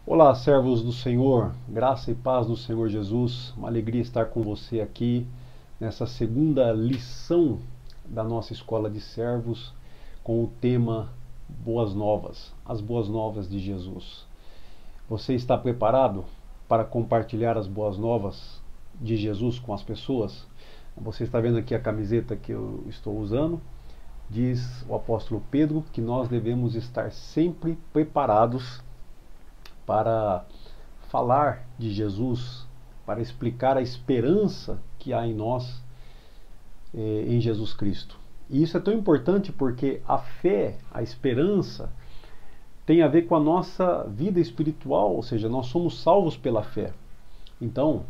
Olá, servos do Senhor, graça e paz do Senhor Jesus. Uma alegria estar com você aqui nessa segunda lição da nossa escola de servos com o tema Boas Novas, as Boas Novas de Jesus. Você está preparado para compartilhar as Boas Novas de Jesus com as pessoas? Você está vendo aqui a camiseta que eu estou usando. Diz o apóstolo Pedro que nós devemos estar sempre preparados para falar de Jesus, para explicar a esperança que há em nós, em Jesus Cristo. E isso é tão importante porque a fé, a esperança, tem a ver com a nossa vida espiritual, ou seja, nós somos salvos pela fé. Então,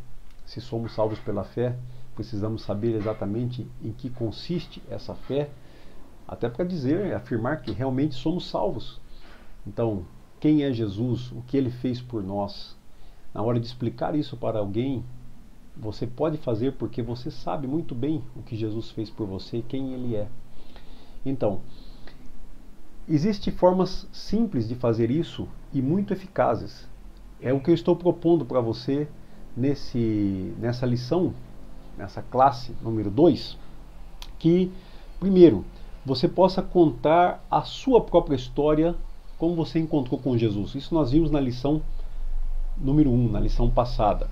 se somos salvos pela fé, precisamos saber exatamente em que consiste essa fé, até para dizer, afirmar que realmente somos salvos. Então, quem é Jesus, o que ele fez por nós. Na hora de explicar isso para alguém, você pode fazer porque você sabe muito bem o que Jesus fez por você e quem ele é. Então, existem formas simples de fazer isso e muito eficazes. É o que eu estou propondo para você nessa lição, nessa classe número 2, que, primeiro, você possa contar a sua própria história, como você encontrou com Jesus. Isso nós vimos na lição número 1, na lição passada.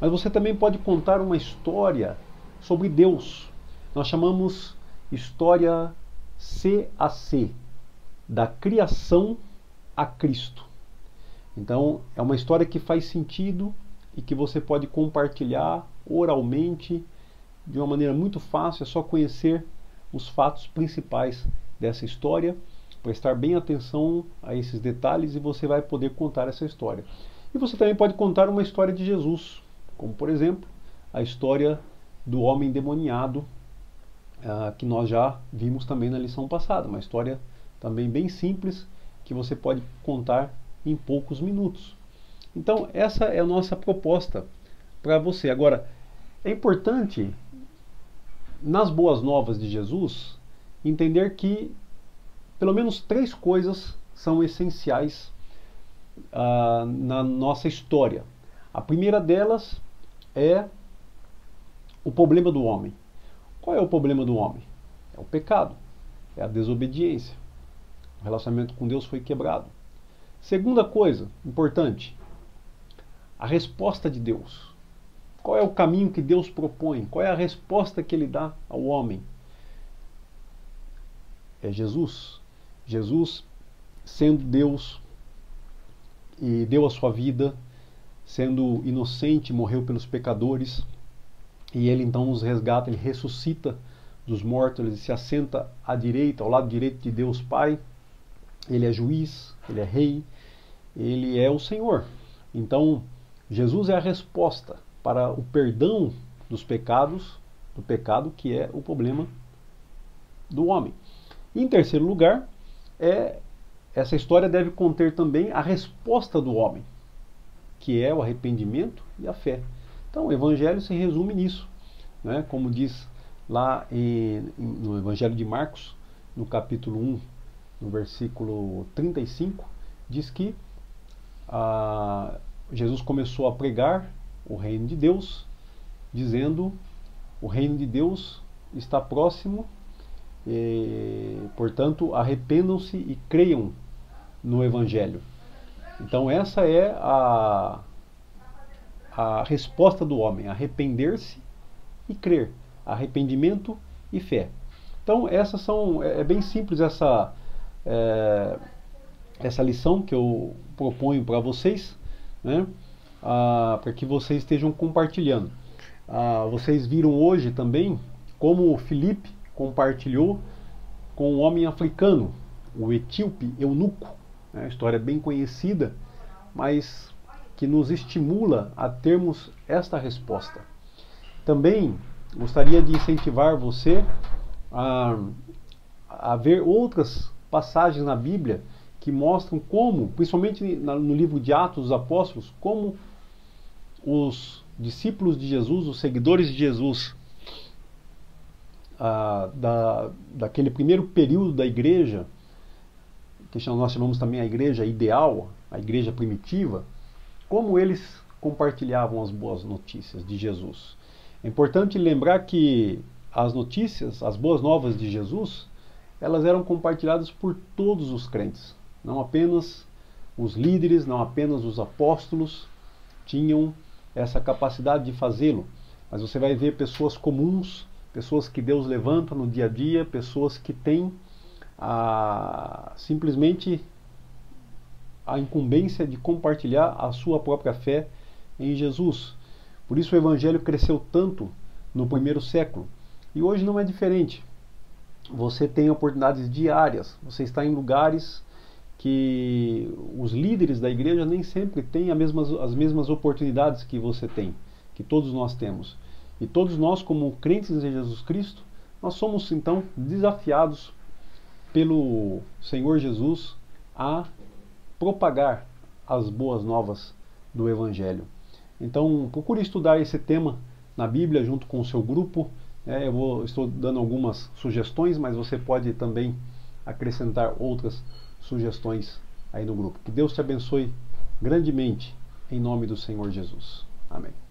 Mas você também pode contar uma história sobre Deus. Nós chamamos história CAC, da criação a Cristo. Então, é uma história que faz sentido e que você pode compartilhar oralmente de uma maneira muito fácil. É só conhecer os fatos principais dessa história, prestar bem atenção a esses detalhes e você vai poder contar essa história. E você também pode contar uma história de Jesus, como por exemplo, a história do homem endemoniado, que nós já vimos também na lição passada. Uma história também bem simples, que você pode contar em poucos minutos. Então, essa é a nossa proposta para você. Agora, é importante, nas boas novas de Jesus, entender que pelo menos 3 coisas são essenciais na nossa história. A primeira delas é o problema do homem. Qual é o problema do homem? É o pecado, é a desobediência. O relacionamento com Deus foi quebrado. Segunda coisa importante, a resposta de Deus. Qual é o caminho que Deus propõe? Qual é a resposta que ele dá ao homem? É Jesus. Jesus, sendo Deus, e deu a sua vida, sendo inocente, morreu pelos pecadores, e ele então nos resgata, ele ressuscita dos mortos, ele se assenta à direita, ao lado direito de Deus Pai. Ele é juiz, ele é rei, ele é o Senhor. Então, Jesus é a resposta para o perdão dos pecados, do pecado que é o problema do homem. E, em terceiro lugar, essa história deve conter também a resposta do homem, que é o arrependimento e a fé. Então, o Evangelho se resume nisso, né? Como diz lá no Evangelho de Marcos, no capítulo 1, no versículo 35, diz que Jesus começou a pregar o reino de Deus, dizendo: o reino de Deus está próximo, portanto, arrependam-se e creiam no Evangelho. Então, essa é a resposta do homem: arrepender-se e crer. Arrependimento e fé. Então, é bem simples essa lição que eu proponho para vocês, né? Para que vocês estejam compartilhando. Vocês viram hoje também como Filipe compartilhou com um homem africano, o etíope eunuco, né? História bem conhecida, mas que nos estimula a termos esta resposta. Também gostaria de incentivar você a ver outras passagens na Bíblia que mostram como, principalmente no livro de Atos dos Apóstolos, como os discípulos de Jesus, os seguidores de Jesus, daquele primeiro período da igreja, que nós chamamos também a igreja ideal, a igreja primitiva, como eles compartilhavam as boas notícias de Jesus. É importante lembrar que as notícias, as boas novas de Jesus, elas eram compartilhadas por todos os crentes, não apenas os líderes, não apenas os apóstolos tinham essa capacidade de fazê-lo, mas você vai ver pessoas comuns, pessoas que Deus levanta no dia a dia, pessoas que têm simplesmente a incumbência de compartilhar a sua própria fé em Jesus. Por isso o Evangelho cresceu tanto no primeiro século. E hoje não é diferente. Você tem oportunidades diárias, você está em lugares que os líderes da igreja nem sempre têm as mesmas oportunidades que você tem, que todos nós temos. E todos nós, como crentes em Jesus Cristo, nós somos então desafiados pelo Senhor Jesus a propagar as boas novas do Evangelho. Então, procure estudar esse tema na Bíblia junto com o seu grupo. Estou dando algumas sugestões, mas você pode também acrescentar outras sugestões aí no grupo. Que Deus te abençoe grandemente, em nome do Senhor Jesus. Amém.